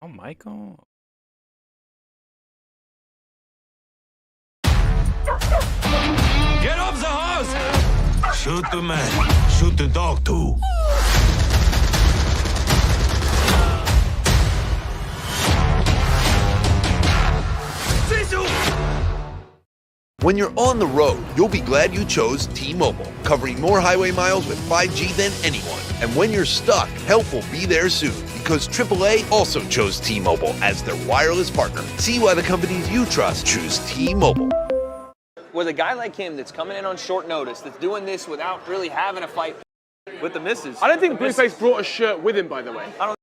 Oh, Michael. Get off the horse! Shoot the man. Shoot the dog, too. When you're on the road, you'll be glad you chose T-Mobile, covering more highway miles with 5G than anyone. And when you're stuck, help will be there soon, because AAA also chose T-Mobile as their wireless partner. See why the companies you trust choose T-Mobile. With a guy like him that's coming in on short notice, that's doing this without really having a fight with the misses. I don't think Blueface brought a shirt with him, by the way. I don't.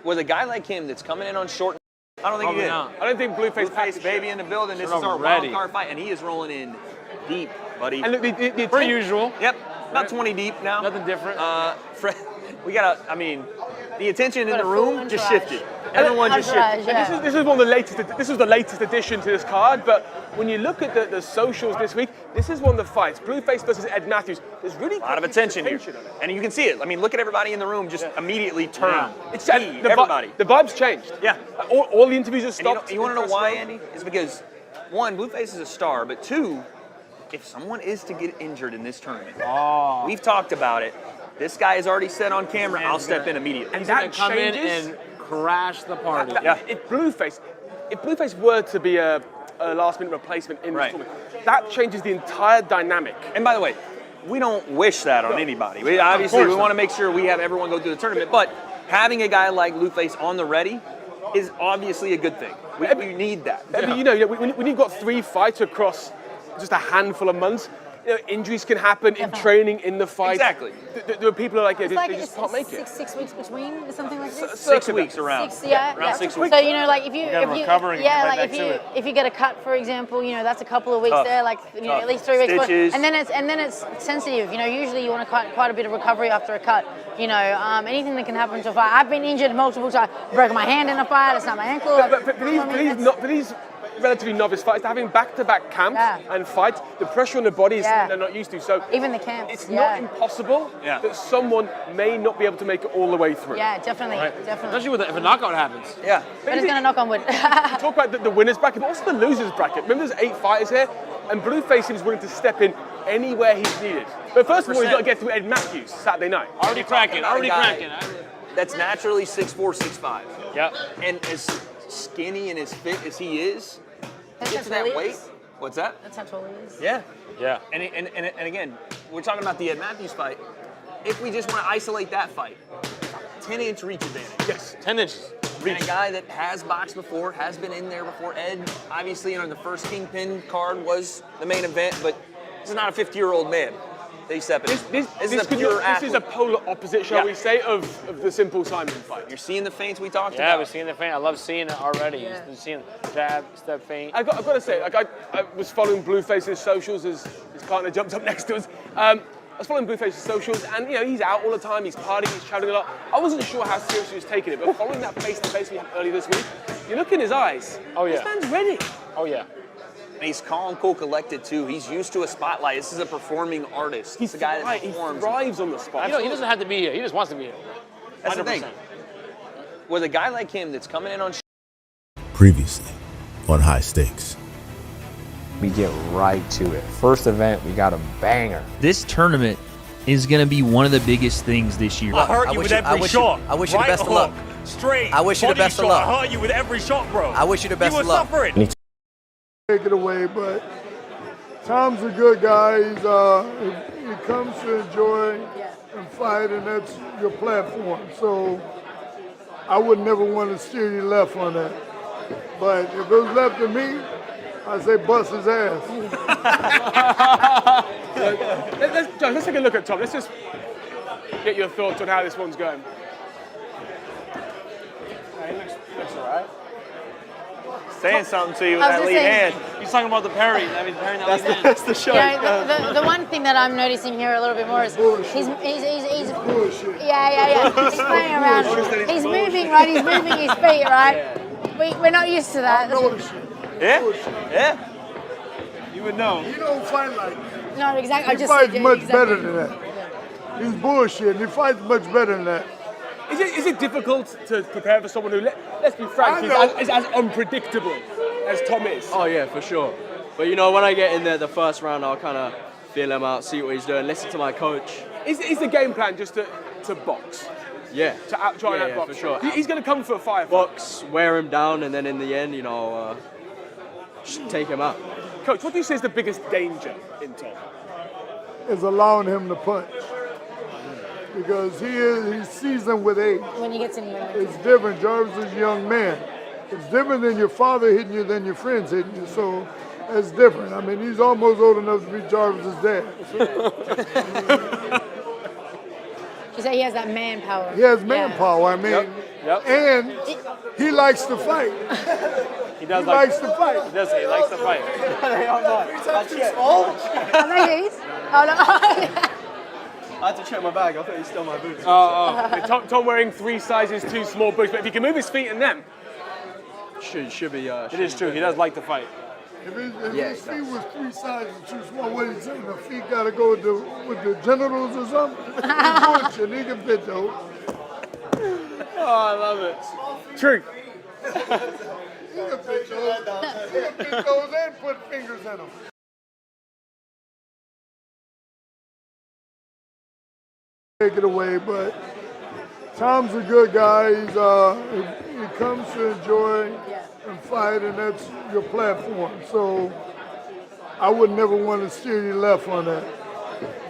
With a guy like him that's coming in on short, I don't think he did. I don't think Blueface baby in the building. This is our wild card fight, and he is rolling in deep, buddy. And look, the Per usual. Yep, about 20 deep now. Nothing different. Fred, we gotta. I mean, the attention in the room just shifted. Everyone just shifted. And this is one of the latest. This was the latest addition to this card. But when you look at the socials this week, this is one of the fights. Blueface versus Ed Matthews. There's really A lot of attention here, on it. and you can see it. I mean, look at everybody in the room just immediately turn. It's Everybody. The vibe's changed. Yeah. All the interviews have And stopped. you want to know why, Andy? Is because one, Blueface is a star, but two, if someone is to get injured in this tournament, we've talked about it. This guy is already said on camera. I'll step in immediately. And that come in changes. and crash the party. If Blueface were to be a last-minute replacement in this tournament, that changes the entire dynamic. And by the way, we don't wish that on anybody. We want to make sure we have everyone go through the tournament, but having a guy like Blueface on the ready is obviously a good thing. We need that. I mean, when you've got 3 fights across just a handful of months, injuries can happen in training, in the fight. Exactly. There are people who are like, they just can't make it. 6 weeks between or something like this? 6 weeks around. Around 6 weeks. So, like if you if you get a cut, for example, that's a couple of weeks there, like at least 3 weeks. Stitches. And then it's sensitive. Usually you want quite a bit of recovery after a cut. Anything that can happen to a fight. I've been injured multiple times. Broke my hand in a fight. It's not my ankle. But for these relatively novice fighters, having back-to-back camps and fights, the pressure on the body is something they're not used to. So even the camps, it's not impossible that someone may not be able to make it all the way through. Yeah, definitely, Especially if a knockout happens. Yeah, but it's gonna knock on wood. Talk about the winners bracket, but also the losers bracket. Remember, there's 8 fighters here, and Blueface is willing to step in anywhere he's needed. But first of all, he's got to get through Ed Matthews Saturday night. Already cracking. That's naturally 6'4", 6'5". Yep. And as skinny and as fit as he is, to get to that weight. What's that? That's how tall he is. Yeah. Yeah. And again, we're talking about the Ed Matthews fight. If we just want to isolate that fight, 10-inch reach advantage. Yes. 10 inches. And a guy that has boxed before, has been in there before. Ed, obviously, the first Kingpin card was the main event, but this is not a 50-year-old man. This is a polar opposite, shall we say, of the Simple Simon fight. You're seeing the feints we talked about. Yeah, we're seeing the feint. I love seeing it already. You're seeing jab, step, feint. I've got to say, I was following Blueface's socials as his partner jumped up next to us. I was following Blueface's socials, and he's out all the time. He's partying, he's traveling a lot. I wasn't sure how seriously he was taking it, but following that face-to-face we had earlier this week, you look in his eyes. Oh yeah. This man's ready. Oh yeah. And he's calm, cool, collected too. He's used to a spotlight. This is a performing artist. He's a guy that performs. He thrives on the spot. He doesn't have to be here. He just wants to be here. That's the thing. With a guy like him that's coming in on. Previously on High Stakes. We get right to it. First event, we got a banger. This tournament is going to be one of the biggest things this year. I hurt you with every shot. I wish you the best of luck. Straight. I wish you the best of luck. I hurt you with every shot, bro. I wish you the best of luck. You were suffering. Take it away, but Tom's a good guy. He comes to enjoy and fight, and that's your platform. So I would never want to steer you left on that. But if it was left to me, I'd say bust his ass. Let's take a look at Tom. Let's just get your thoughts on how this one's going. He looks all right. saying something to you with I was that just lead saying- hand. He's talking about the parry. I mean, parrying that lead hand. That's the shot. The one thing that I'm noticing here a little bit more is he's Bullshit. yeah. He's playing around. He's moving, right? He's moving his feet, right? We're not used to that. Yeah? Yeah. You would know. He don't fight like that. No, exactly. I He just fights said, much exactly. better than that. He's bullshit. He fights much better than that. Is it difficult to prepare for someone who, let's be frank, is as unpredictable as Tom is? Oh yeah, for sure. But you know, when I get in there the first round, I'll kind of feel him out, see what he's doing, listen to my coach. Is the game plan just to box? Yeah. Try and outbox? for sure. He's going to come for a firefight. Box, wear him down, and then in the end, you know, just take him out. Coach, what do you say is the biggest danger in Tom? Is allowing him to punch. Because he's seasoned with age. When you get to the It's different. Jarvis is a young man. It's different than your father hitting you than your friends hitting you. So it's different. I mean, he's almost old enough to be Jarvis's dad. You say he has that manpower. He has manpower. I mean, Yep. and he likes to fight. He does He likes to fight. He does. He likes to fight. Oh, maybe he's. Oh, no. I had to check my bag. I thought he stole my boots. Tom wearing 3 sizes too small boots, but if he can move his feet in them, Should be. It is true. He does like to fight. If his feet was 3 sizes too small, what are you saying? The feet got to go with the genitals or something? He's bullshit. He can fit those. Oh, I love it. true. He can fit those. He can fit those and put fingers in them. Take it away, but Tom's a good guy. He comes to enjoy and fight, and that's your platform. So I would never want to steer you left on that.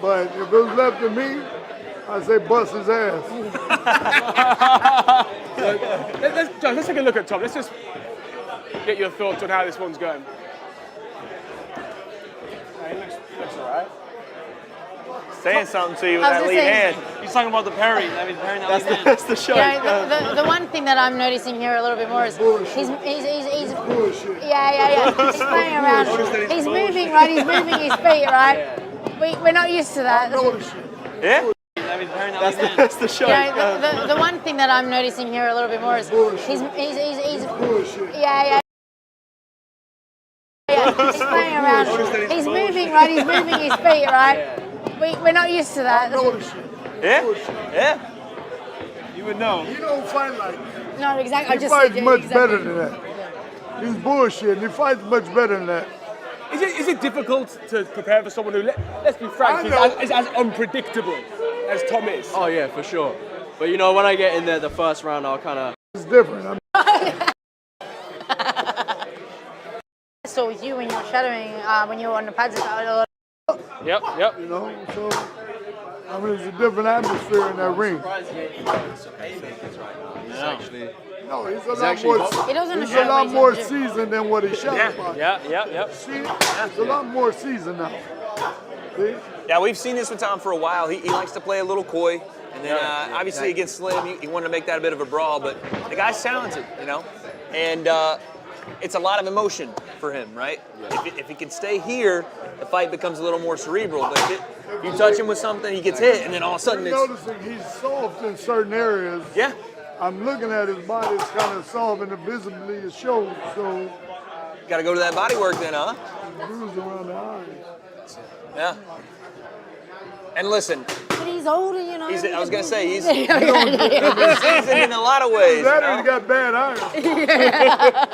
But if it was left to me, I'd say bust his ass. Let's take a look at Tom. Let's just get your thoughts on how this one's going. He looks all right. Saying something to you with I was that just lead saying- hand. He's talking about the parry. I mean, parrying that lead hand. That's the shot. The one thing that I'm noticing here a little bit more is he's Bullshit. He's playing around. He's moving, right? He's moving his feet, right? We're not used to that. Yeah? I mean, parrying that lead hand. That's the shot. The one thing that I'm noticing here a little bit more is he's Bullshit. He's playing around. He's moving, right? He's moving his feet, right? We're not used to that. Yeah? Yeah? You would know. He don't fight like that. No, exactly. I He just fights said, much exactly. better than that. He's bullshit. He fights much better than that. Is it difficult to prepare for someone who, let's be frank, is as unpredictable as Tom is? Oh yeah, for sure. But you know, when I get in there the first round, I'll kind of. It's different. So with you when you're shadowing, when you're on the pads, Yep. You know, so I mean, it's a different atmosphere in that ring. No, he's a lot more. He doesn't He's a understand lot what more he's doing. seasoned than what he shot about. Yep. See, he's a lot more seasoned now. See? Yeah, we've seen this with Tom for a while. He likes to play a little coy. And then obviously against Slim, he wanted to make that a bit of a brawl, but the guy's talented, you know? And it's a lot of emotion for him, right? If he can stay here, the fight becomes a little more cerebral. But if you touch him with something, he gets hit, and then all of a sudden I'm it's... noticing he's soft in certain areas. Yeah. I'm looking at his body, it's kind of soft, and visibly it shows. So Got to go to that body work then, huh? bruise around the eyes. Yeah. And listen, But he's older, you know. I was going to say, he's yeah. seasoned in a lot of ways. That you know? he's got bad eyes.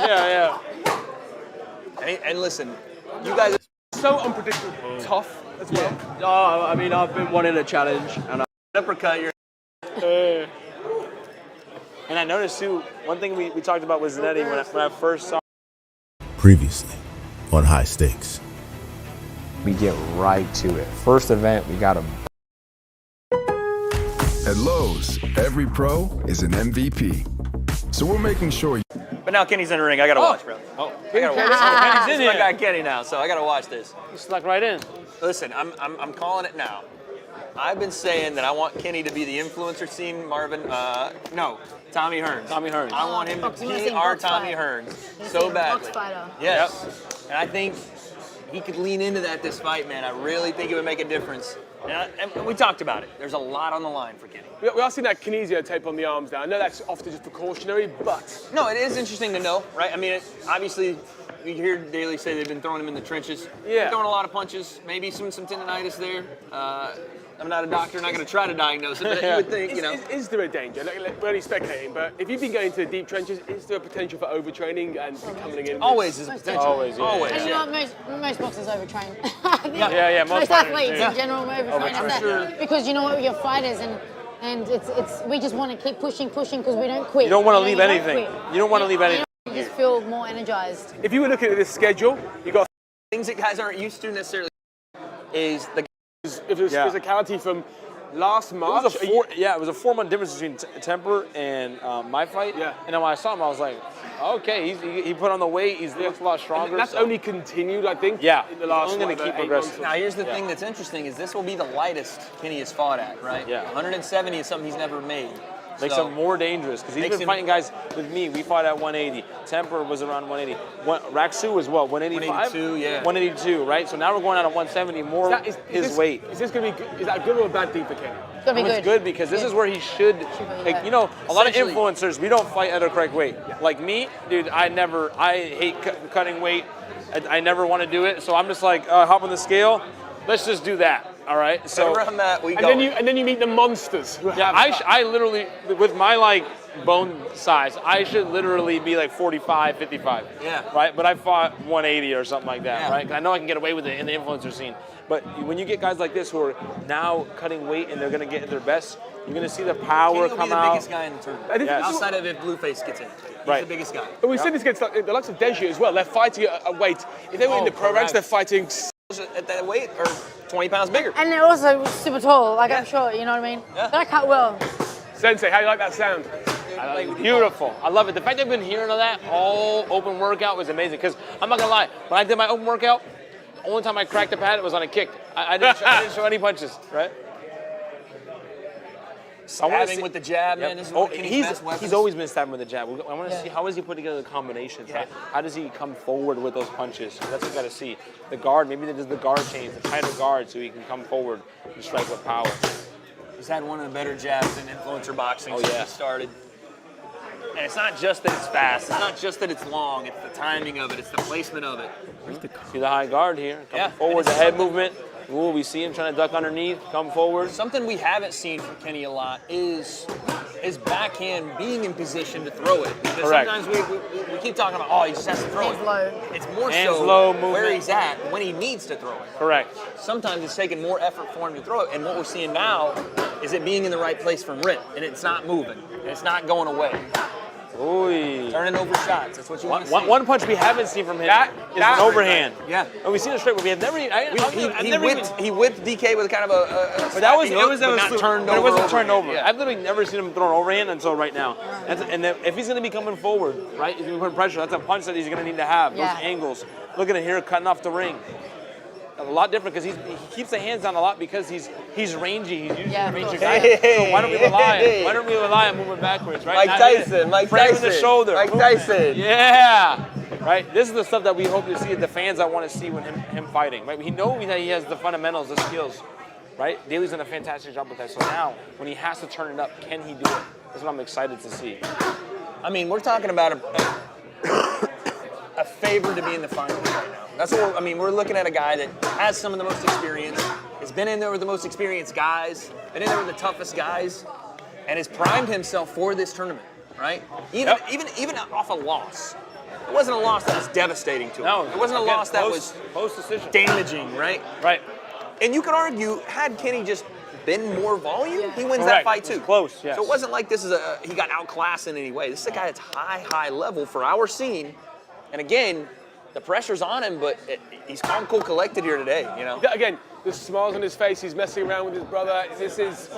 Yeah. And listen, you guys are So unpredictable, tough as well. Oh, I mean, I've been wanting a challenge, and uppercut. And I noticed too, one thing we talked about with Zanetti when I first saw. Previously on High Stakes. We get right to it. First event, we got a At Lowe's, every pro is an MVP. So we're making sure. But now Kenny's in the ring. I got to watch, bro. I got to watch. Kenny's in This is my here. guy Kenny now, so I got to watch this. You snuck right in. Listen, I'm calling it now. I've been saying that I want Kenny to be the influencer scene, Marvin. No, Tommy Hearns. Tommy Hearns. I want him to You wanna be see our box Tommy fight. Hearns You so see a badly. box fighter. Yes. And I think he could lean into that this fight, man. I really think it would make a difference. And we talked about it. There's a lot on the line for Kenny. We are seeing that kinesio tape on the arms now. I know that's often just precautionary, but No, it is interesting to know, right? I mean, obviously, you hear Daly say they've been throwing him in the trenches. Yeah. Throwing a lot of punches, maybe some tendonitis there. I'm not a doctor, not going to try to diagnose it, but you would think, you know. Is there a danger? We're only speculating, but if you've been going to the deep trenches, is there a potential for overtraining and coming in? Always is a potential. Always, yeah. Always. And you Yeah. know what, most boxers overtrain. Yeah, Most fighters, athletes yeah. in general overtrain. Sure. Because you know what, we're fighters and it's we just want to keep pushing because we don't quit. You don't want to know, leave you don't anything. quit. You don't want to leave anything. You just feel more energized. If you were looking at this schedule, you got Things that guys aren't used to necessarily is the if there's Yeah. physicality from last March. It was a 4-month difference between Temper and my fight. Yeah. And then when I saw him, I was like, okay, he put on the weight. He looks a lot stronger. And that's so- only continued, I think. Yeah. In the last Only gonna keep 8 progressing. months. Now, here's the thing that's interesting is this will be the lightest Kenny has fought at, right? Yeah. 170 is something he's never made. Makes So, him more dangerous because he's Makes been him- fighting guys with me. We fought at 180. Temper was around 180. Raksu was what, 185? 182, yeah. 182, right? So now we're going out at 170, more Is his this, weight. Is this going to be? Is that a good or a bad thing for Kenny? It's gonna be It's good because this is where he should, like, you know, a lot of Essentially- influencers, we don't fight at a correct weight. Like me, dude, I hate cutting weight. I never want to do it. So I'm just like, hop on the scale. Let's just do that. All right. So wherever I'm at, we And go. then you meet the monsters. Who yeah, have I literally, with my like bone size, I should literally be like 45, 55. Yeah. Right? But I fought 180 or something like that, Yeah. right? 'Cause I know I can get away with it in the influencer scene. But when you get guys like this who are now cutting weight and they're going to get their best, you're going to see the power Kenny will be come the out. biggest guy in the tournament. Yes. Outside of if Blueface gets in. He's Right. the biggest guy. But we've seen this against the likes of Deji as well. They're fighting at a weight. If they were in the pro ranks, correct. they're fighting. At that weight, or 20 pounds bigger. And they're also super tall, like I'm sure, you know what I mean? Yeah. They cut well. Sensei, how do you like that sound? Beautiful. I love it. The fact that I've been hearing all that all open workout was amazing. Because I'm not gonna lie, when I did my open workout, the only time I cracked the pad was on a kick. I didn't show any punches, right? Stabbing with the jab, man. This is one of Kenny's best weapons. He's always been stabbing with the jab. I want to see how does he put together the combinations. Yeah. Right? How does he come forward with those punches? That's what we got to see. The guard, maybe there's the guard change, the tighter guard, so he can come forward and strike with power. He's had one of the better jabs in influencer boxing Oh, since yeah. he started. And it's not just that it's fast. It's not just that it's long. It's the timing of it. It's the placement of it. See the high guard here, coming Yeah, forward, and the it's head something- movement. Ooh, we see him trying to duck underneath, come forward. Something we haven't seen from Kenny a lot is his backhand being in position to throw it. Because Correct. sometimes we keep talking about, oh, he just has to throw Hands it. low. It's more Hands so low, where movement. he's at when he needs to throw it. Correct. Sometimes it's taking more effort for him to throw it. And what we're seeing now is it being in the right place from rip. And it's not moving. And it's not going away. Ooh. Turning over shots. That's what you want to see. One punch we haven't seen from him is an overhand. Yeah. And we've seen it straight, but we have never. He whipped DK with kind of a But that was snappy hook, but not turned but it over. wasn't turned over. Yeah. I've literally never seen him throw an overhand until right now. And then if he's going to be coming forward, right, he's going to put pressure. That's a punch that he's going to need to have. Yeah. Those angles. Look at him here cutting off the ring. A lot different because he keeps the hands down a lot because he's rangy. He's usually Yeah, a rangy of guy. course. So why don't we rely? Why don't we rely on moving backwards, right? Mike Not Tyson, here. Mike Frame in Tyson. the shoulder. Mike movement. Tyson. Yeah. Right. This is the stuff that we hope to see. The fans that want to see when him fighting. Right. We know that he has the fundamentals, the skills. Right. Daly's done a fantastic job with that. So now, when he has to turn it up, can he do it? That's what I'm excited to see. I mean, we're talking about a favor to be in the finals right now. That's what we're looking at a guy that has some of the most experience, has been in there with the most experienced guys, been in there with the toughest guys, and has primed himself for this tournament, right? Even off a loss. It wasn't a loss that was devastating to him. No, it wasn't a loss that was post decision damaging, right? Right. And you could argue, had Kenny just been more volume, he wins Correct. that fight too. It was close, yes. So it wasn't like this is he got outclassed in any way. This is a guy that's high level for our scene. And again, the pressure's on him, but he's calm, cool, collected here today, you know? Again, the smiles on his face. He's messing around with his brother. This is.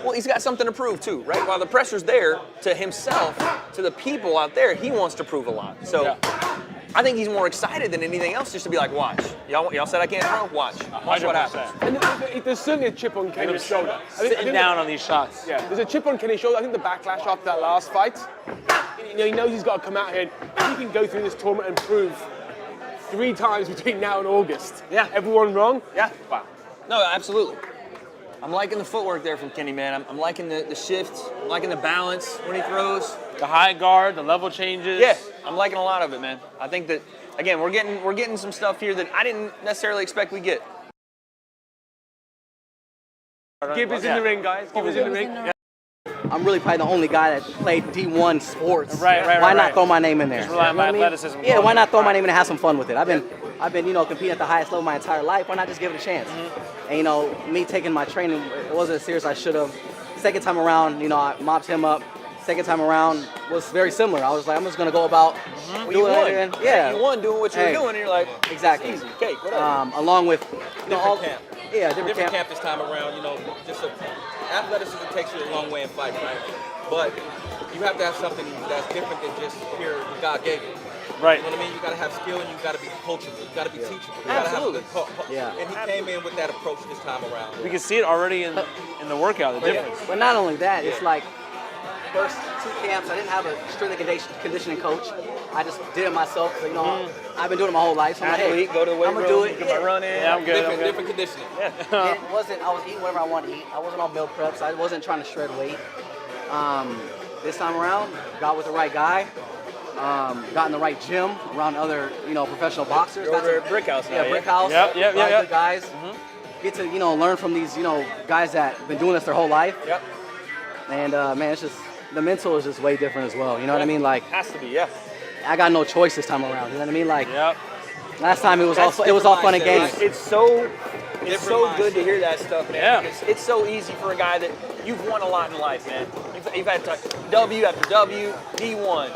Well, he's got something to prove too, right? While the pressure's there to himself, to the people out there, he wants to prove a lot. So I think he's more excited than anything else just to be like, watch. Y'all said I can't throw? Watch. Watch what happens. And there's certainly a chip on Kenny's shoulder. Sitting down on these shots. Yeah, there's a chip on Kenny's shoulder. I think the backlash after that last fight, he knows he's got to come out here. He can go through this tournament and prove 3 times between now and August. Yeah. Everyone wrong? Yeah. Wow. No, absolutely. I'm liking the footwork there from Kenny, man. I'm liking the shift. I'm liking the balance when he throws. The high guard, the level changes. Yeah, I'm liking a lot of it, man. I think that, again, we're getting some stuff here that I didn't necessarily expect we'd get. Gibb is in the ring, guys. Gibb is in the ring. Yeah. I'm really probably the only guy that played D1 sports. Right. Why not throw my name in there? Just rely on my athleticism. Yeah, why not throw my name in and have some fun with it? I've been, competing at the highest level my entire life. Why not just give it a chance? And me taking my training, it wasn't as serious as I should have. Second time around, I mopped him up. Second time around was very similar. I was like, I'm just gonna go about doing it. Yeah, you won doing what you were doing, and you're like, exactly. Easy, cake, whatever. Along with different camp. Yeah, different camp this time around. Athleticism takes you a long way in fighting, right? But you have to have something that's different than just here what God gave you. Right. You know what I mean? You got to have skill and you got to be coachable. You got to be teachable. You Absolutely. And he came in with that approach this time around. We can see it already in the workout, the difference. But not only that, it's like first 2 camps, I didn't have a strength and conditioning coach. I just did it myself. So, I've been doing it my whole life. So I'm like, hey, go to the weight I'm gonna do room, it. get my run in. Yeah, I'm good. Different conditioning. Yeah. It wasn't. I was eating whatever I wanted to eat. I wasn't on meal preps. I wasn't trying to shred weight. This time around, got with the right guy. Got in the right gym around other, professional boxers. You're over at Brick House now. Yeah, Brick House. Yep. Good guys. Get to learn from these guys that have been doing this their whole life. Yep. And man, it's just the mental is just way different as well. You know what I mean? Like, has to be, yeah. I got no choice this time around. You know what I mean? Like, yep. Last time it was all fun and games. Right? It's so good to hear that stuff, man. Yeah. It's so easy for a guy that you've won a lot in life, man. You've had W after W, D1,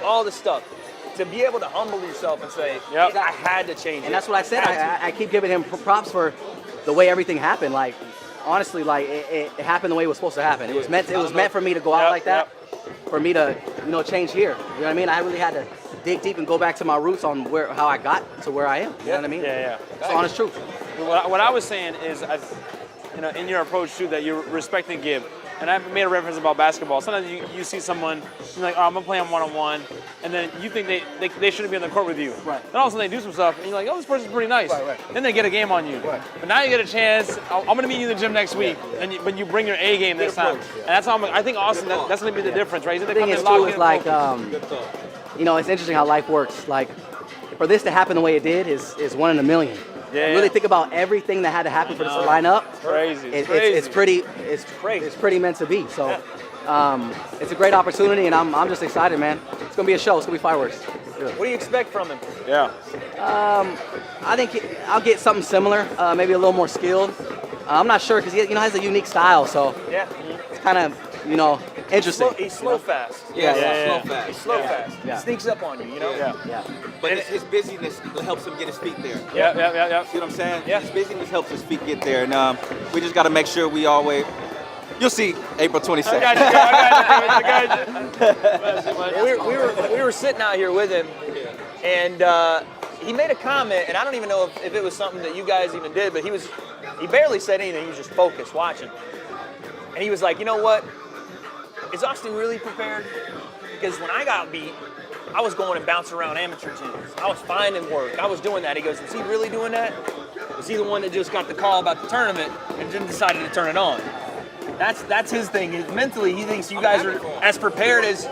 all this stuff. To be able to humble yourself and say, yep. I had to change it. And that's what I said. I keep giving him props for the way everything happened. Like, honestly, like it happened the way it was supposed to happen. It was meant for me to go out like that, for me to change here. You know what I mean? I really had to dig deep and go back to my roots on how I got to where I am. You know what I mean? Yeah. It's the honest truth. What I was saying is, in your approach too, that you're respecting Gibb. And I made a reference about basketball. Sometimes you see someone, you're like, oh, I'm gonna play them one-on-one, and then you think they shouldn't be on the court with you. Right. Then all of a sudden they do some stuff, and you're like, oh, this person's pretty nice. Right. Then they get a game on you. Right. But now you get a chance. I'm gonna meet you in the gym next week, but you bring your A game this time. And that's how I think Austin. That's gonna be the difference, right? The thing is too is like, it's interesting how life works. Like, for this to happen the way it did is 1 in a million. Really think about everything that had to happen for this to line up. Crazy. It's pretty meant to be. So it's a great opportunity, and I'm just excited, man. It's gonna be a show. It's gonna be fireworks. What do you expect from him? Yeah. I think I'll get something similar, maybe a little more skilled. I'm not sure because he has a unique style, so it's kind of interesting. He's slow fast. Slow fast. He's slow fast. Yeah. He sneaks up on you, Yeah. But his busyness helps him get his feet there. Yeah. See what I'm saying? Yeah. His busyness helps his feet get there, and we just got to make sure we always. You'll see April 22nd. We were sitting out here with him, and he made a comment, and I don't even know if it was something that you guys even did, but he barely said anything. He was just focused, watching, and he was like, you know what? Is Austin really prepared? Because when I got beat, I was going and bouncing around amateur gyms. I was finding work. I was doing that. He goes, was he really doing that? Was he the one that just got the call about the tournament and then decided to turn it on? That's his thing. Mentally, he thinks you guys are as prepared as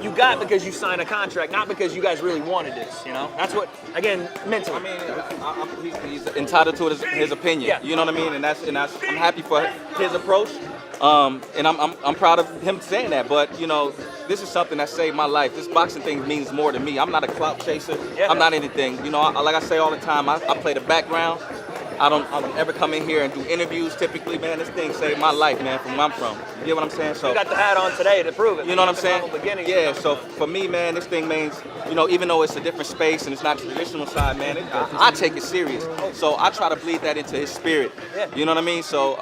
you got because you signed a contract, not because you guys really wanted this. That's what, again, mentally. I mean, he's entitled to his opinion. Yeah. You know what I mean? And that's I'm happy for his approach. And I'm proud of him saying that. But this is something that saved my life. This boxing thing means more to me. I'm not a clout chaser. Yeah. I'm not anything. Like I say all the time, I play the background. I don't ever come in here and do interviews typically, man. This thing saved my life, man, from where I'm from. You get what I'm saying? So you got the hat on today to prove it. You know what I'm saying? Yeah, so for me, man, this thing means, even though it's a different space and it's not the traditional side, man, I take it serious. So I try to bleed that into his spirit. You know what I mean? So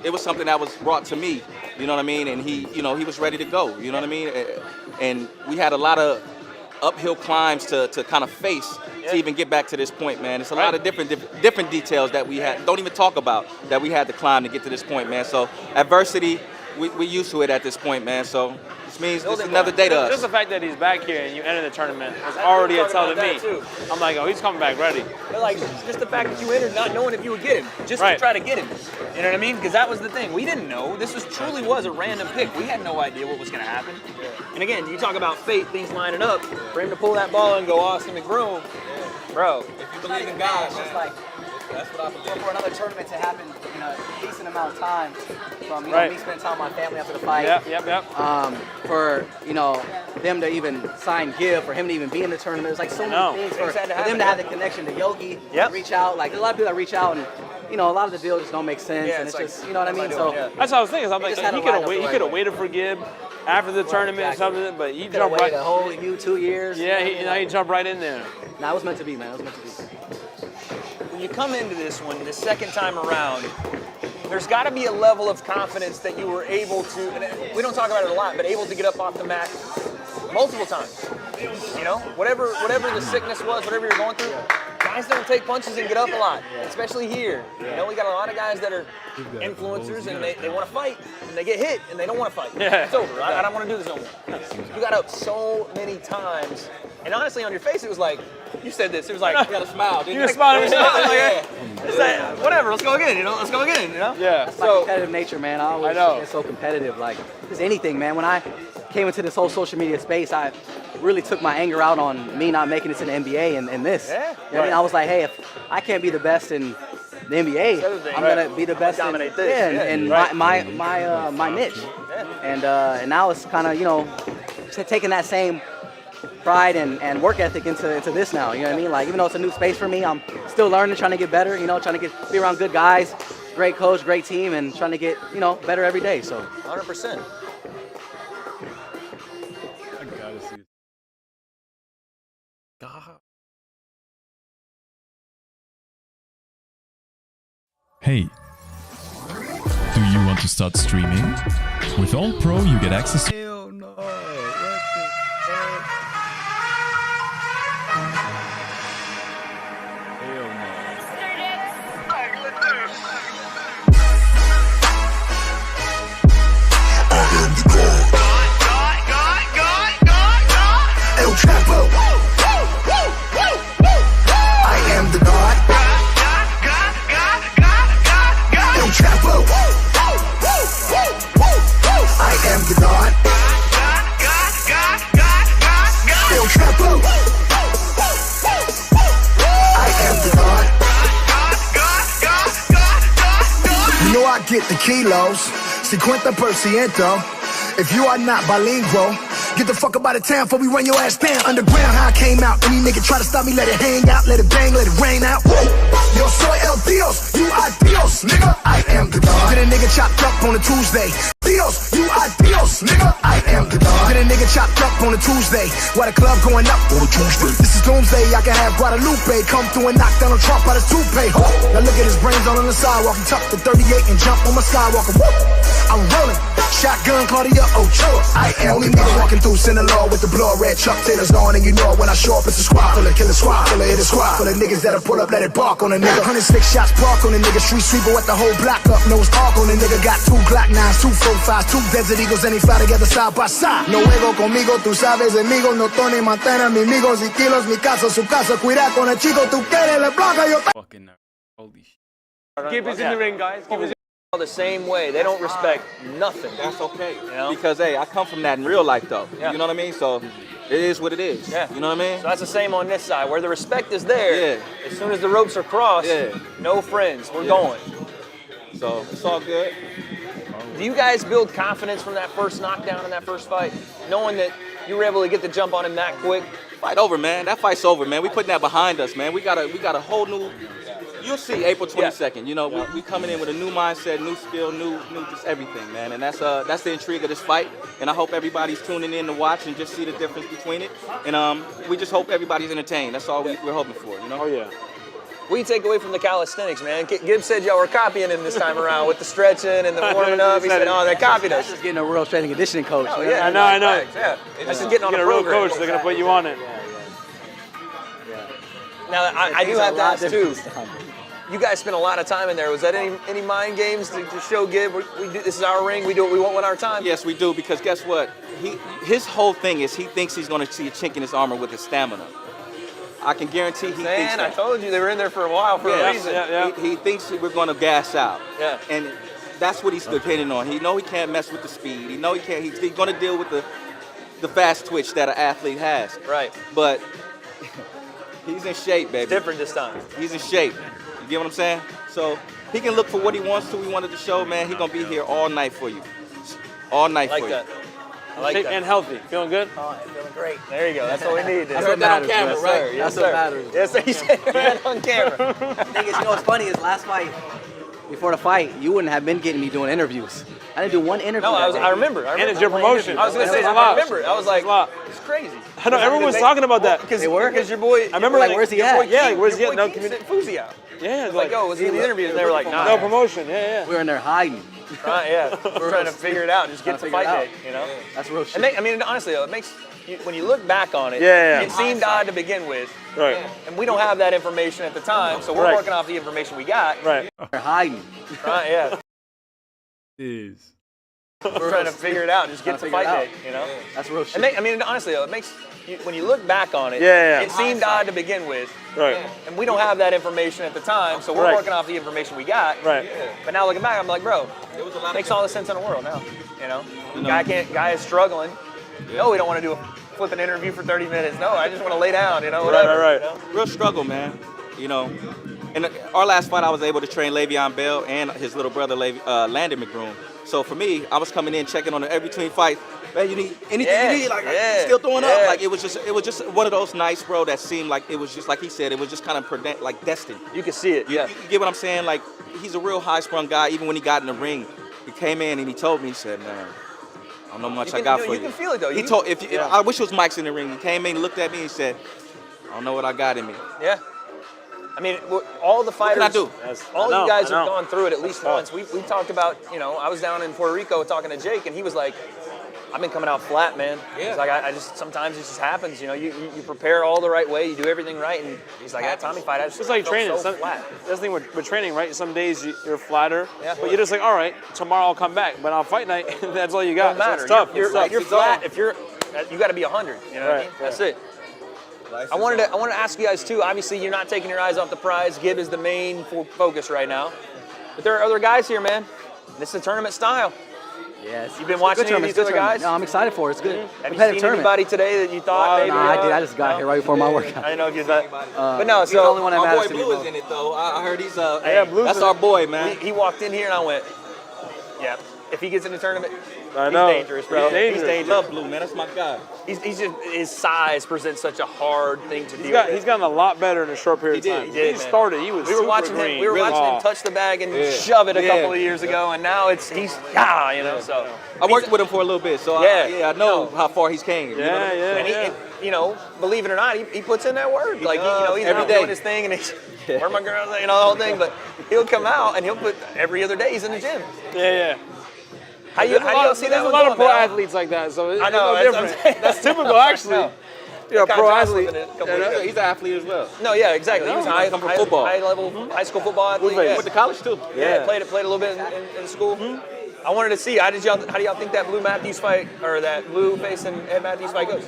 it was something that was brought to me, you know what I mean? And he was ready to go, you know what I mean? And we had a lot of uphill climbs to kind of face to even get back to this point, man. It's a lot of different details that we don't even talk about that we had to climb to get to this point, man. So adversity, we used to it at this point, man. So this means this is another day to us. Just the fact that he's back here and you enter the tournament was already a tell to me. I'm like, oh, he's coming back ready. But like, just the fact that you entered not knowing if you would get him, just to try to get him. You know what I mean? Because that was the thing. We didn't know. This truly was a random pick. We had no idea what was going to happen. And again, you talk about fate, things lining up. For him to pull that ball and go Austin McBroom, bro. If you believe in God, it's just like, that's what I believe. For another tournament to happen in a decent amount of time, from me spending time with my family after the fight. For them to even sign Gibb, for him to even be in the tournament, there's like so many things for them to have the connection to Yogi, reach out. Like there's a lot of people that reach out, and a lot of the deals just don't make sense, and it's just what I mean. So that's what I was thinking. I'm like, he could have waited for Gibb after the tournament or something, but he jumped right. The whole 2 years. Yeah, he jumped right in there. Nah, it was meant to be, man. It was meant to be. When you come into this one, the second time around, there's got to be a level of confidence that you were able to, and we don't talk about it a lot, but able to get up off the mat multiple times. Whatever the sickness was, whatever you're going through, guys don't take punches and get up a lot, especially here. We got a lot of guys that are influencers and they want to fight, and they get hit and they don't want to fight. It's over. I don't want to do this no more. You got up so many times, and honestly, on your face, it was like, you said this, it was like, you got a smile, didn't you? You smiled at me. It's like, whatever, let's go again, let's go again, Yeah. That's my competitive nature, man. I always get so competitive, like, just anything, man. When I came into this whole social media space, I really took my anger out on me not making it to the NBA and this. I mean, I was like, hey, if I can't be the best in the NBA, I'm gonna be the best in my niche. And now it's kind of taking that same pride and work ethic into this now. You know what I mean? Like, even though it's a new space for me, I'm still learning, trying to get better. Trying to be around good guys, great coach, great team, and trying to get better every day. So 100%. I gotta see it. God. Hey, do you want to start streaming? With All Pro, you get access to... Hell no. Get the kilos, 50%. If you are not bilingual, get the fuck up out of town before we run your ass down. Underground, how I came out. Any nigga try to stop me, let it hang out, let it bang, let it rain out. Woo! Yo soy el Dios, you are Dios, nigga. I am the God. Get a nigga chopped up on a Tuesday. Dios, you are Dios, nigga. I am the God. Get a nigga chopped up on a Tuesday. Why the club going up on a Tuesday? This is doomsday. I can have Guadalupe come through and knock Donald Trump out his toupee. Now look at his brains all on the sidewalk. He tucked the 38 and jump on my skywalker. Woo! I'm rolling. Shotgun Claudia Ochoa. I am only nigga walking through Sinaloa with the blood red Chuck Taylor's on, and you know when I show up it's a squad full of killer squad full of hit a squad full of niggas that'll pull up, let it bark on a nigga. 106 shots park on a nigga, street sweeper with the whole block up, nose arc on a nigga. Got 2 Glock 9s, 2 45s, 2 Desert Eagles, and they fly together side by side. No juego conmigo, tú sabes, amigo, no Tony Montana, mi amigos y kilos, mi casa, su casa, cuida con el chico, tú quieres la placa, yo. Fucking holy shit. Gibb is in the ring, guys. Gibb is the same way. They don't respect nothing. That's okay. Because, hey, I come from that in real life, though. You know what I mean? So it is what it is. You know what I mean? So that's the same on this side. Where the respect is there, as soon as the ropes are crossed, no friends. We're going. So it's all good. Do you guys build confidence from that first knockdown in that first fight, knowing that you were able to get the jump on him that quick? Fight over, man. That fight's over, man. We putting that behind us, man. We got a whole new. You'll see April 22nd. You know, we coming in with a new mindset, new skill, new just everything, man. And that's the intrigue of this fight. And I hope everybody's tuning in to watch and just see the difference between it. And we just hope everybody's entertained. That's all we're hoping for, you know? Oh, yeah. What do you take away from the calisthenics, man? Gibbs said y'all were copying him this time around with the stretching and the warming up. He said, "Oh, they copied us." That's just getting a real strength and conditioning coach. Oh, man. yeah, I know. Yeah, that's just getting on You a get a real program. coach, they're gonna put you on it. Now, I do have to ask too. Things are a lot different. You guys spent a lot of time in there. Was that any mind games to show Gibb? This is our ring. We do what we want with our time. Yes, we do, because guess what? His whole thing is he thinks he's going to see a chink in his armor with his stamina. I can guarantee he thinks Man, that. I told you they were in there for a while for a reason. He thinks we're going to gas out. Yeah. And that's what he's depending on. He know he can't mess with the speed. He know he can't. He's going to deal with the fast twitch that an athlete has. Right. But he's in shape, baby. Different this time. He's in shape. You get what I'm saying? So he can look for what he wants to. We wanted to show, man, he's going to be here all night for you. All night I like for that. you. I like that. And healthy. Feeling good? Oh, I'm feeling great. There you go. That's what we need. That's what matters. on camera, Yes, right? sir. Yes, That's what sir. matters. Yes, sir. He said that on camera. Thing is, you know what's funny is last fight, before the fight, you wouldn't have been getting me doing interviews. I didn't do one interview. No, that day. I remember. And it's your promotion. I was going to say, It's a I lot. remember. I was like, It's a lot. it's crazy. I know everyone was talking about that. They were? Because your boy. I remember, like, where's he at? Yeah, like, where's he your at? boy No Keith community. sent Fuzi out. Yeah, Like, yo, was he in the interview? And they were like, nah. no promotion. Yeah. We were in there hiding. Right, yeah. We're trying to figure it out. Just get to Trying to fight figure day, you know? That's real shit. I mean, honestly, though, it makes, when you look back on it, Yeah. it seemed odd to begin with. Right. And we don't have that information at the time, so we're Right. working off the information we got. Right. We're hiding. Right, yeah. Is. We're trying to figure it out. Just get to Trying to fight figure day, you know? That's real shit. I mean, honestly, though, it makes, when you look back on it, Yeah. it seemed odd to begin with. Right. And we don't have that information at the time, so we're Right. working off the information we got. Right. But now looking back, I'm like, bro, it makes all the sense in the world now. You know, guy is struggling. No, we don't want to do a flipping interview for 30 minutes. No, I just want to lay down. You know, whatever. Right. You know? Real struggle, man. You know, in our last fight, I was able to train Le'Veon Bell and his little brother, Landon McBroom. So for me, I was coming in, checking on every between fight. Man, you need anything you need? Like, still throwing up? Like, it was just one of those nights, bro, that seemed like it was just, like he said, it was just kind of like destined. You can see it, You get what I'm saying? Like, he's a real high-sprung guy. Even when he got in the ring, he came in and he told me, he said, man, I don't know much I got for you. You can feel it, though. He told, I wish it was Mike's in the ring. He came in, he looked at me, and he said, I don't know what I got in me. Yeah. I mean, all the fighters, What can I do? all you guys have gone through it at least once. We talked about, you know, I was down in Puerto Rico talking to Jake, and he was like, I've been coming out flat, man. Yeah. He's like, I just, sometimes it just happens, you know, you prepare all the right way, you do everything right, and he's like, that Tommy fight, I just It's like felt training. so flat. That's the thing with training, right? Some days you're flatter, Yeah. but you're just like, all right, tomorrow I'll come back. But on fight night, that's all you got. Don't matter. So it's tough. You're It's tough. flat. If you got to be 100. You know what I mean? Right. That's it. I wanted to ask you guys too. Obviously, you're not taking your eyes off the prize. Gibb is the main focus right now, but there are other guys here, man. This is a tournament style. Yes. You've been watching any of these other guys? No, I'm excited for it. It's good. Have you seen anybody today that you thought maybe? No, I did. I just got here right before my workout. I didn't know if you thought. But no, he's so the only one that My matters boy to me. Blue bro. is in it, though. I heard he's Blue's that's in our it. boy, man. He walked in here and I went, yeah. If he gets in the tournament, I he's know. dangerous, bro. He's He's dangerous. dangerous. Love Blue, man. That's my guy. He's just, his size presents such a hard thing to deal with. He's gotten a lot better in a short period of time. He did, He man. started, he was We were super watching green. him. We were watching him touch the bag and shove it a couple of years ago, and now he's you know. So I worked with him for a little bit, so I know how far he's came. You know what I mean? And he, you know, believe it or not, he puts in that work. Like you know, he's every out day. doing his thing, and he's where my girls, you know, the whole thing. But he'll come out and he'll put every other day he's in the gym. Yeah. How you see that? There's a lot of pro athletes like that, so it's I know, a little different. That's typical, actually. You're a pro athlete. He's an athlete as well. No, yeah, exactly. He was I come from football. high level high school football athlete. Yeah. Went to college too. Yeah, played a little bit in school. I wanted to see how do y'all think that Blue Matthews fight or that Blue face and Ed Matthews fight goes?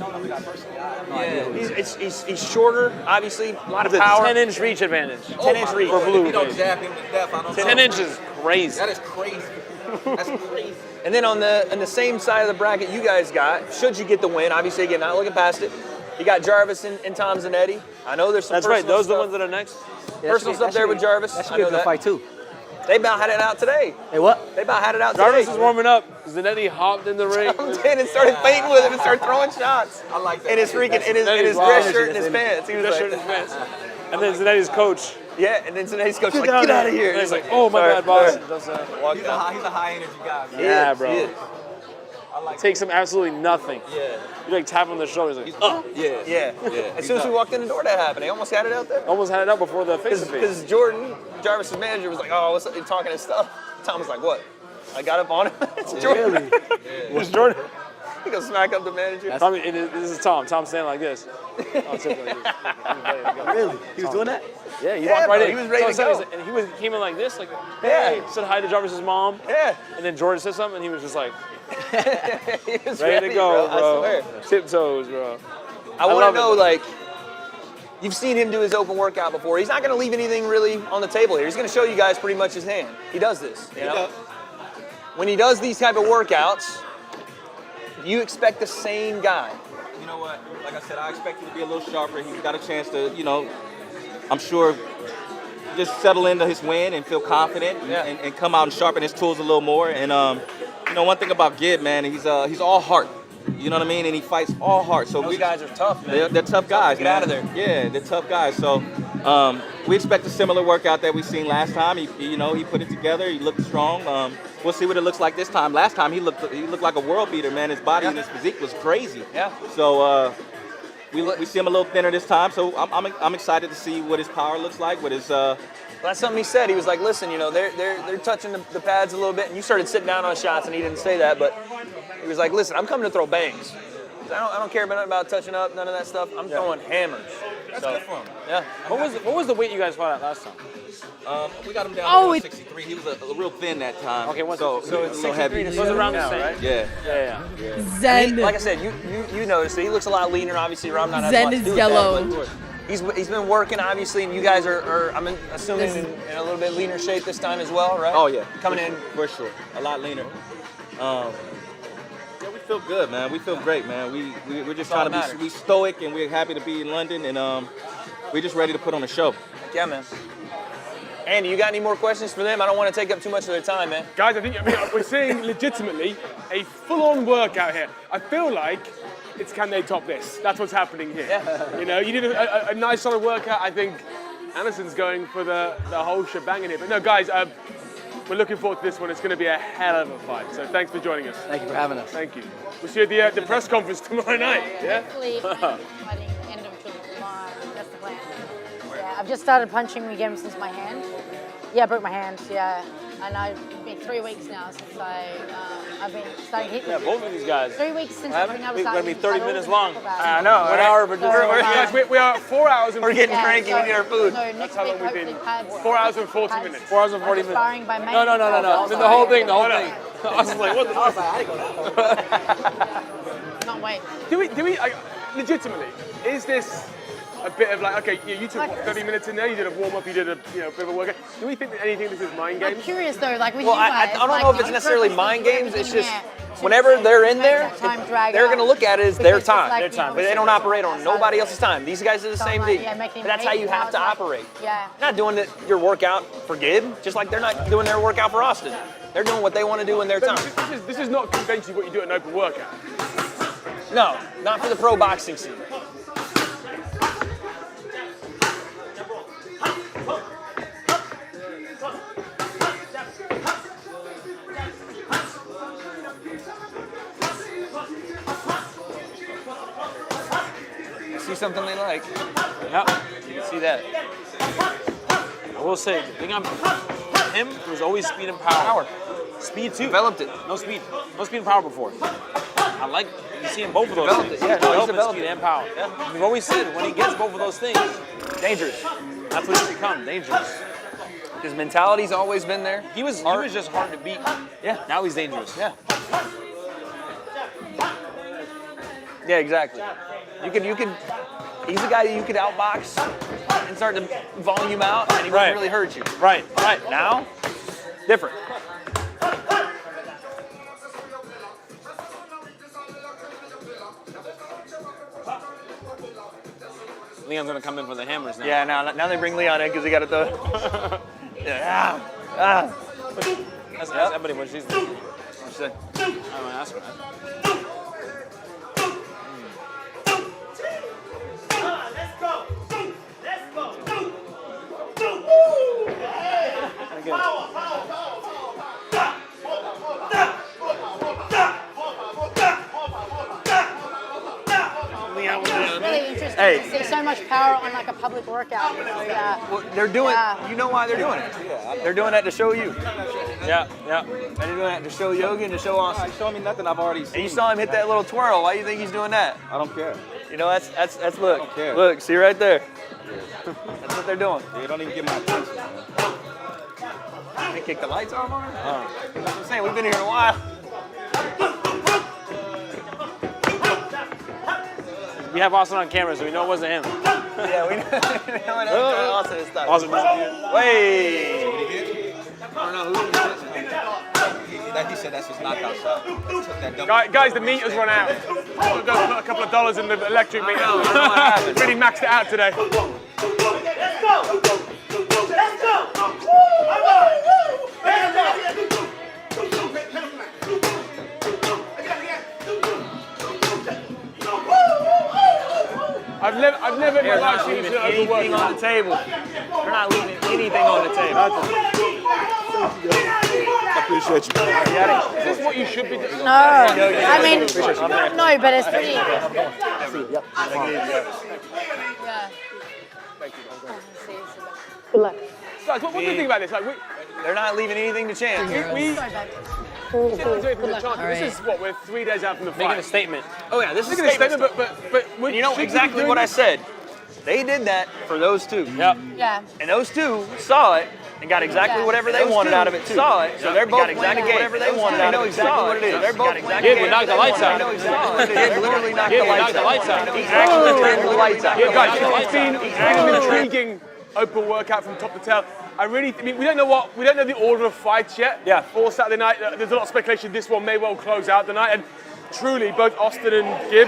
He's shorter, obviously, a lot of power. 10-inch reach advantage. 10-inch reach for Blue. If you don't jab him to death, I don't 10 inches, crazy. That is crazy. That's crazy. And then on the same side of the bracket you guys got, should you get the win, obviously again not looking past it. You got Jarvis and Tom Zanetti. I know there's some. That's right. Those are the stuff. ones that are next. Personal stuff there with Jarvis. That should I be know a good that. fight too. They about had it out today. Hey, what? They about had it out Jarvis today. is warming up. Zanetti hopped in the ring. Jumped in and started fainting with him and started throwing shots. I like that. In his freaking in his dress shirt and his pants. He was Dress like, shirt and his pants. And then Zanetti's coach. yeah, and then Zanetti's coach was like, get out of here. And he's like, oh my bad, boss. He's a high energy guy, man. Yeah, bro. I It takes him absolutely nothing. Yeah. You like tap him on the shoulder. He's like, oh. Yeah. Yeah. As soon as we walked in the door, that happened. They almost had it out there. Almost had it out before the face-to-face. Because Jordan, Jarvis's manager, was like, oh, what's up? He's talking his stuff. Tom was like, what? I got up on him. It's Jordan. Really? It's Jordan. He goes smack up the manager. This is Tom. Tom's standing like this. Oh, Really? He was doing that? Yeah, he walked right in. He was ready to go. And he came in like this, like, hey, said hi to Jarvis's mom. Yeah. And then Jordan said something, and he was just like, he was ready to go, bro. I swear. Tiptoes, bro. I want to know, like, you've seen him do his open workout before. He's not going to leave anything really on the table here. He's going to show you guys pretty much his hand. He does this, you know? When he does these type of workouts, you expect the same guy. You know what? Like I said, I expect him to be a little sharper. He's got a chance to, you know, I'm sure, just settle into his win and feel confident and come out and sharpen his tools a little more. And, you know, one thing about Gibb, man, he's all heart. You know what I mean? And he fights all heart. So Those guys are tough, man. They're tough guys, Get man. out of there. Yeah, they're tough guys. So we expect a similar workout that we seen last time. He put it together. He looked strong. We'll see what it looks like this time. Last time he looked like a world beater, man. His body and his physique was crazy. Yeah. So we see him a little thinner this time. So I'm excited to see what his power looks like. What his Well, that's something he said. He was like, listen, you know, they're touching the pads a little bit, and you started sitting down on shots, and he didn't say that, but he was like, listen, I'm coming to throw bangs. I don't care about touching up, none of that stuff. I'm throwing hammers. That's good for him. Yeah. What was the weight you guys fought at last time? We got him down to 163. He was a real thin that time. Okay, so it's a little heavy. So it's around the same, right? Yeah. Zen. Like I said, you noticed that he looks a lot leaner. Obviously, Ram not Zen much to is do with yellow. that, but he's been working, obviously, and you guys are I'm assuming in a little bit leaner shape this time as well, right? Oh yeah, coming in for sure, a lot leaner. Yeah, we feel good, man. We feel great, man. We're just trying to be stoic, and we're happy to be in London, and we're just ready to put on a show. Yeah, man. Andy, you got any more questions for them? I don't want to take up too much of their time, man. Guys, I mean, we're seeing legitimately a full-on workout here. I feel like it's can they top this? That's what's happening here. Yeah. You know, you did a nice solid workout. I think Anderson's going for the whole shebang in here. But no, guys, we're looking forward to this one. It's going to be a hell of a fight. So thanks for joining us. Thank you for having us. Thank you. We'll see you at the press conference tomorrow night. Yeah. Hopefully, fighting end of July. That's the plan. Yeah, I've just started punching again since my hand. Yeah, I broke my hand. Yeah, and I've been 3 weeks now since I've been starting hitting. Yeah, both of these guys. 3 weeks since I've been able to It's start. going to be 30 minutes long. I know. 1 hour, but Guys, we are 4 hours and we're getting cranky. We need our food. So next That's how long week, we've been. hopefully, 4 hours and 40 minutes. 4 hours and 40 minutes. Sparring by May. No. I mean, the whole thing. I was like, what the I was like, I didn't go that far. Can't wait. Do we legitimately, is this a bit of like, okay, you took what, 30 minutes in there, you did a warm-up, you did a bit of a workout. Do we think that anything this is mind games? I'm curious though, like with Well, you guys. I don't know if it's necessarily mind games. It's just whenever they're in there, they're going to look at it as their time. But they don't operate on nobody else's time. These guys do the same thing. But that's how you have to operate. Yeah. You're not doing your workout for Gibb, just like they're not doing their workout for Austin. They're doing what they want to do in their time. This is not conventionally what you do at an open workout. No, not for the pro boxing scene. See something they like. Yeah. You can see that. I will say, the thing him was always speed and power. Speed too. Developed it. No speed and power before. I like you seeing both of those Developed things. it. Yeah, no, he's Development, speed and power. Yeah. We've always said when he gets both of those things, Dangerous. that's what he's become, dangerous. His mentality's always been there. He was just hard to beat. Yeah. Now he's dangerous. Yeah. Yeah, exactly. You could. He's a guy that you could outbox and start to volume out, and he wouldn't really hurt you. Right. Now, different. Leon's gonna come in for the hammers now. Yeah, now they bring Leon in because he got to throw. Yeah. That's everybody when she's there. What'd you say? I don't know, ask her. Hey. see so much power on like a public workout. You know, Well, they're doing. You know why they're doing it? They're doing that to show you. Yeah. And they're doing that to show Yogi and to show Austin. Show me nothing I've already seen. And you saw him hit that little twirl. Why do you think he's doing that? I don't care. You know, that's look. I don't care. Look, see right there. That's what they're doing. They don't even get my attention, man. They kick the lights off on her? That's what I'm saying. We've been here a while. We have Austin on camera, so we know it wasn't him. Yeah, we know Austin is stuck. Austin disappeared. Wait. I don't know who he said that's his knockout shot. Guys, the meter's run out. I'll go put a couple of dollars in the electric meter. Really maxed it out today. Let's go! Let's go! I've never in my life seen leaving anything on the table. They're not leaving anything on the table. I appreciate you. Is this what you should be doing? No, I mean, no, but it's pretty. Yep. Yeah. Thank you. Good luck. Guys, what do you think about this? Like, They're not leaving anything to chance. This is what, we're 3 days out from the fight. Making a statement. Oh yeah, this is a statement, but you know exactly what I said. They did that for those two. Yep. Yeah. And those two saw it and got exactly whatever they wanted out of it too. Saw it, so they're both exactly whatever they wanted out of it. Exactly what it is. They're both exactly. Kid would knock the lights out. Kid literally knocked the lights out. He actually turned the lights out. Yeah, guys, it's been an intriguing open workout from top to tail. I mean, we don't know the order of fights yet. Yeah. For Saturday night, there's a lot of speculation this one may well close out the night, and truly, both Austin and Gibb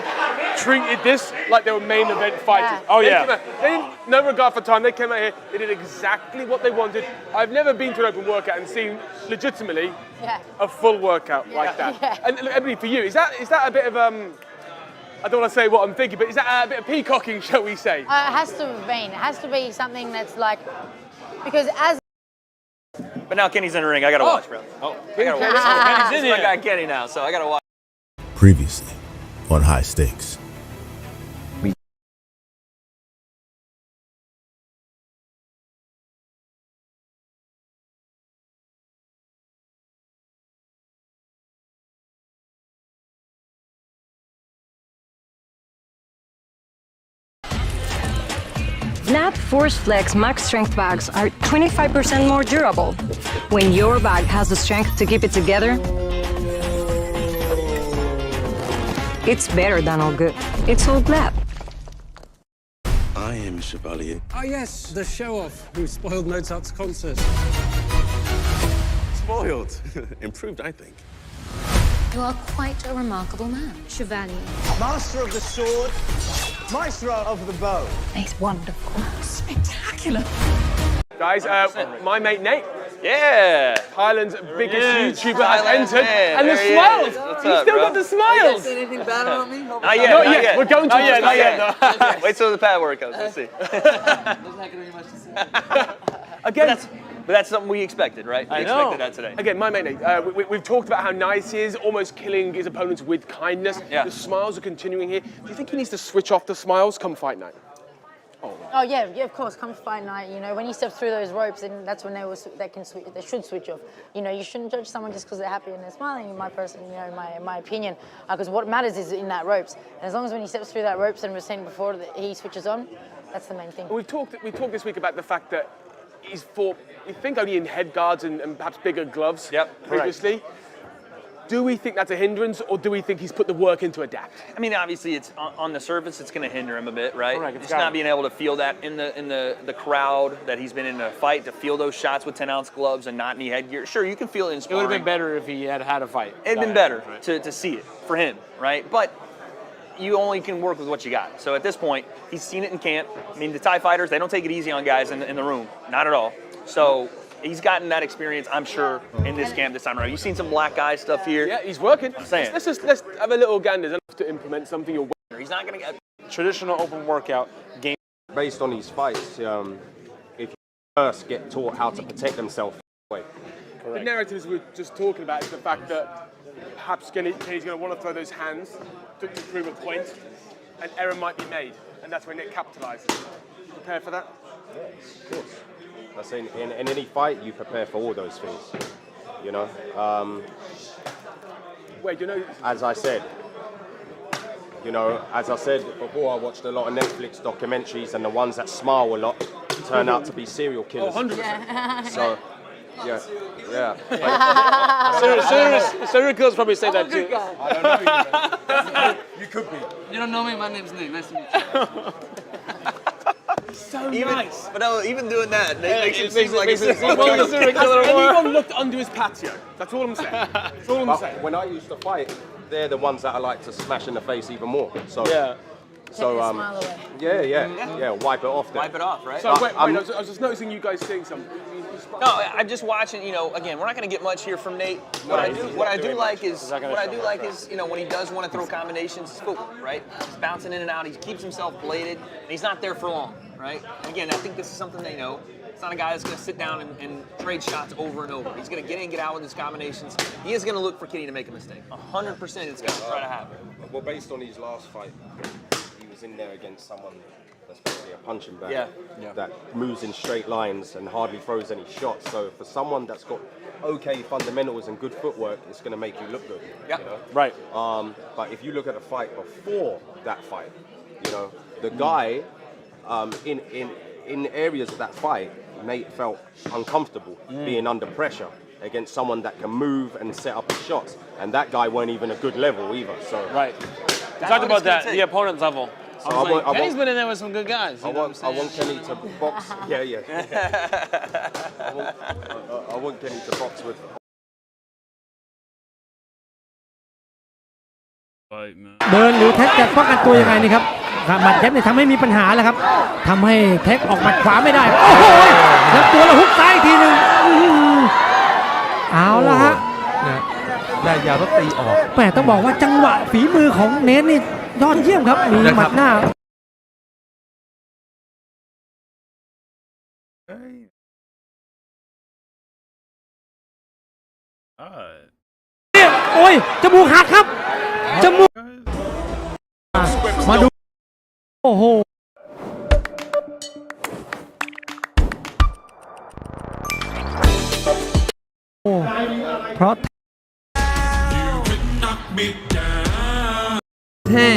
treated this like they were main event fighters. Oh yeah. They didn't, no regard for time. They came out here. They did exactly what they wanted. I've never been to an open workout and seen legitimately a full workout like that. Yeah. And look, Ebony, for you, is that a bit of I don't want to say what I'm thinking, but is that a bit of peacocking, shall we say? It has to have been. It has to be something that's like, because as. But now Kenny's in the ring. I gotta watch, bro. Oh, I gotta watch. Kenny's in here. I got Kenny now, so I gotta watch. Previously on High Stakes. Snap Force Flex Max Strength bags are 25% more durable. When your bag has the strength to keep it together, it's better than all good. It's all glad. I am Chevalier. Oh yes, the show-off who spoiled Mozart's concert. Spoiled. Improved, I think. You are quite a remarkable man, Chevalier. Master of the sword, maestro of the bow. He's wonderful. Spectacular. Guys, my mate Nate. Yeah. Thailand's biggest YouTuber has Thailand's entered. man. And the There he smiles. is. What's He's up, still bro? got the smiles. Anything bad about me? Not yet. We're going to. Not yet. Wait till the pad workouts. Let's see. There's not going to be much to say. Again, but that's something we expected, right? We expected that today. Again, my mate Nate, we've talked about how nice he is, almost killing his opponents with kindness. Yeah. The smiles are continuing here. Do you think he needs to switch off the smiles come fight night? Oh yeah, of course. Come fight night, you know, when he steps through those ropes, and that's when they should switch off. You know, you shouldn't judge someone just because they're happy and they're smiling. In my person, you know, my opinion, because what matters is in that ropes. And as long as when he steps through that ropes, and we've seen before that he switches on, that's the main thing. We talked this week about the fact that he's fought, you think, only in head guards and perhaps bigger gloves previously. Do we think that's a hindrance, or do we think he's put the work in to adapt? I mean, obviously, it's on the surface, it's going to hinder him a bit, right? Correct, Just not being able to feel that in the crowd that he's been in a fight, to feel those shots with 10-ounce gloves and not any headgear. Sure, you can feel it in It sparring. would have been better if he had had a fight. It'd been better to see it for him, right? But you only can work with what you got. So at this point, he's seen it in camp. I mean, the Thai fighters, they don't take it easy on guys in the room, not at all. So he's gotten that experience, I'm sure, in this camp this time around. You've seen some black guy stuff here. Yeah, he's working. I'm saying. Let's have a little gander to implement something you're. He's not going to get traditional open workout game. Based on these fights, if you first get taught how to protect themselves, The narratives we're just talking about is the fact that perhaps Kenny's going to want to throw those hands to prove a point, and error might be made. and that's where Nick capitalizes. Prepare for that? Yeah, of course. That's in any fight, you prepare for all those things. You know. Wait, you know. As I said before, I watched a lot of Netflix documentaries, and the ones that smile a lot turn out to be serial killers. 100%. So, yeah. Serial killers probably say that too. I don't know. You could be. You don't know me. My name's Nate. Nice to meet you. So nice. But no, even doing that, makes it seem like Has anyone looked under his patio? That's all I'm saying. That's all I'm saying. When I used to fight, they're the ones that I like to smash in the face even more. So yeah. So wipe it off. Then. Wipe it off, right? So wait, I was just noticing you guys saying something. No, I'm just watching. You know, again, we're not going to get much here from Nate. What I do like is, you know, when he does want to throw combinations, his footwork, right? He's bouncing in and out. He keeps himself bladed, and he's not there for long, right? And again, I think this is something they know. It's not a guy that's going to sit down and trade shots over and over. He's going to get in, get out with his combinations. He is going to look for Kitty to make a mistake. 100% it's going to try to happen. Well, based on his last fight, he was in there against someone that's basically a punching bag that moves in straight lines and hardly throws any shots. So for someone that's got okay fundamentals and good footwork, it's going to make you look good. Yeah. You know? Right. But if you look at the fight before that fight, you know, the guy in areas of that fight, Nate felt uncomfortable being under pressure against someone that can move and set up his shots, and that guy weren't even a good level either. So right, we talked about that, the opponent's level. So Kenny's been in there with some good guys. I want Kenny to box. Yeah. I want Kenny to box with. เดินหรือแท็กจะป้องกันตัวยังไงนี่ครับหมัดแท็กเนี่ยทำให้มีปัญหาแล้วครับทำให้แท็กออกหมัดขวาไม่ได้โอ้โหแล้วตัวละฮุกซ้ายอีกทีหนึ่งเอาละฮะได้ยาวแล้วตีออกแหมต้องบอกว่าจังหวะฝีมือของเนทนี่ยอดเยี่ยมครับมีหมัดหน้าโอ้ยจมูกหักครับจมูกมาดูโอ้โหเพราะเท่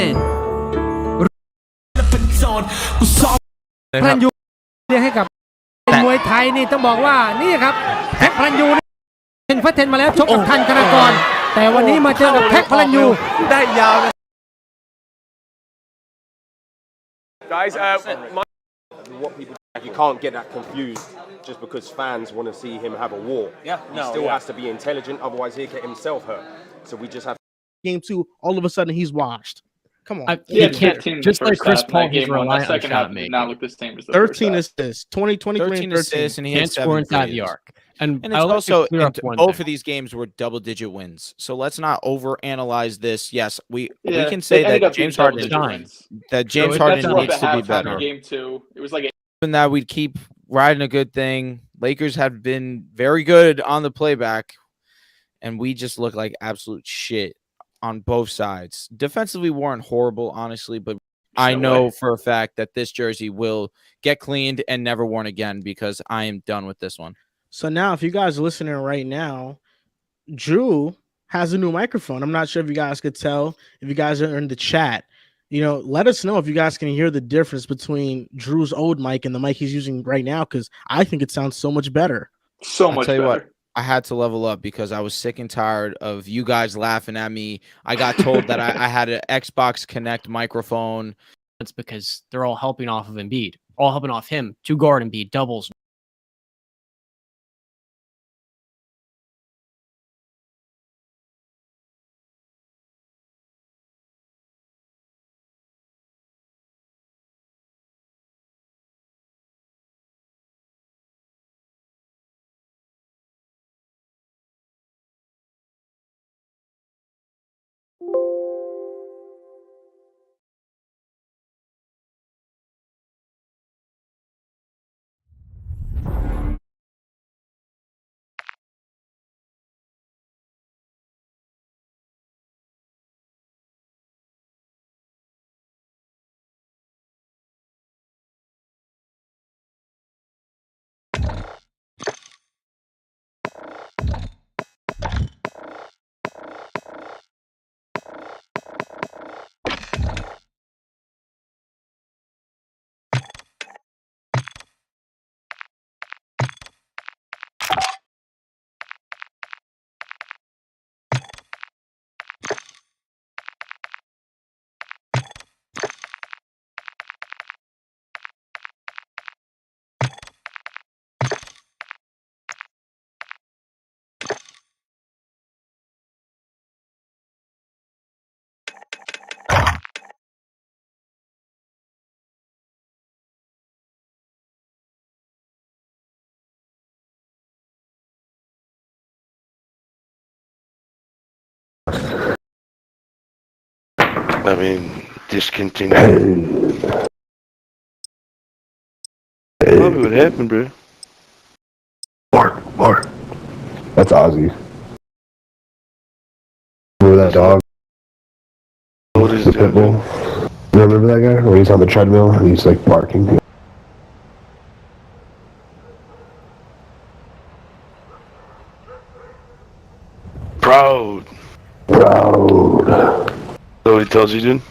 พลันยูเรียกให้กับมวยไทยนี่ต้องบอกว่านี่ครับแท็กพลันยูเป็นฟัดเทนมาแล้วชกกับทันธนากรแต่วันนี้มาเจอกับแท็กพลันยูได้ยาวเลย Guys, what people you can't get that confused just because fans want to see him have a war. Yeah, he still has to be intelligent, otherwise he'll get himself hurt. So we just have. Game 2, all of a sudden he's washed. Come on. He can't just like Chris Paul, he's reliant on shot making. Not look the same as the 13 assists, 13 assists, and he had score inside the arc. And it's also both of these games were double-digit wins. So let's not overanalyze this. Yes, we can say that James Harden needs to be better. Game 2, it was like and that we'd keep riding a good thing. Lakers have been very good on the playback, and we just look like absolute shit on both sides. Defensively, we weren't horrible, honestly, but I know for a fact that this jersey will get cleaned and never worn again because I am done with this one. So now, if you guys are listening right now, Drew has a new microphone. I'm not sure if you guys could tell. If you guys are in the chat, you know, let us know if you guys can hear the difference between Drew's old mic and the mic he's using right now, because I think it sounds so much better. So much better. What, I had to level up because I was sick and tired of you guys laughing at me. I got told that I had an Xbox Connect microphone. It's because they're all helping off of Embiid, all helping off him to guard Embiid, doubles. I mean, discontinued. Tell me what happened, bro. Mark. That's Ozzy. Remember that dog? What is the that? pit bull? You remember that guy? When he's on the treadmill and he's like barking. Proud. So he tells you, dude?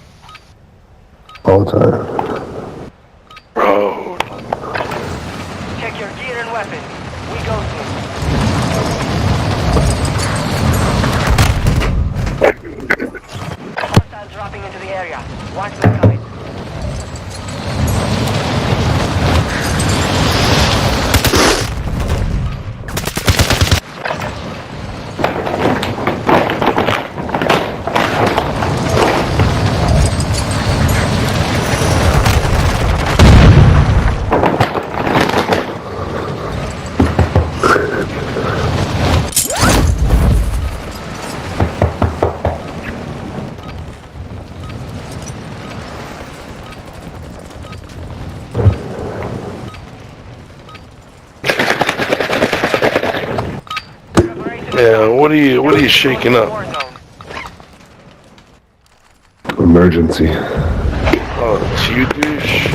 All the time. Proud. Check your gear and weapons. We go through. Hostiles dropping into the area. Watch the side. Yeah, what are you shaking up? Emergency. Oh, it's you, douche.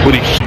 What are you?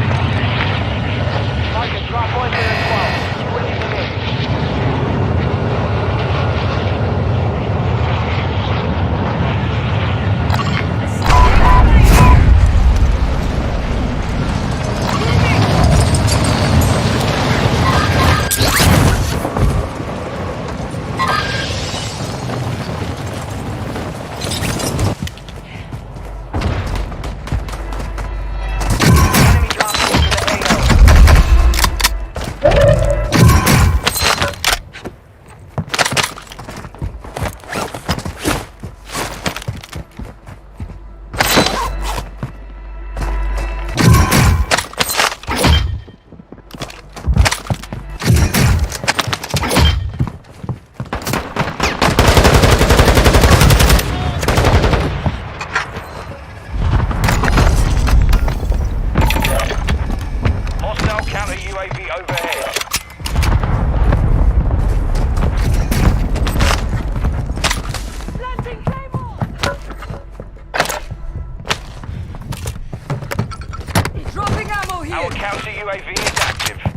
Hostile counter UAV overhead. Dropping ammo here. Our counter UAV is active.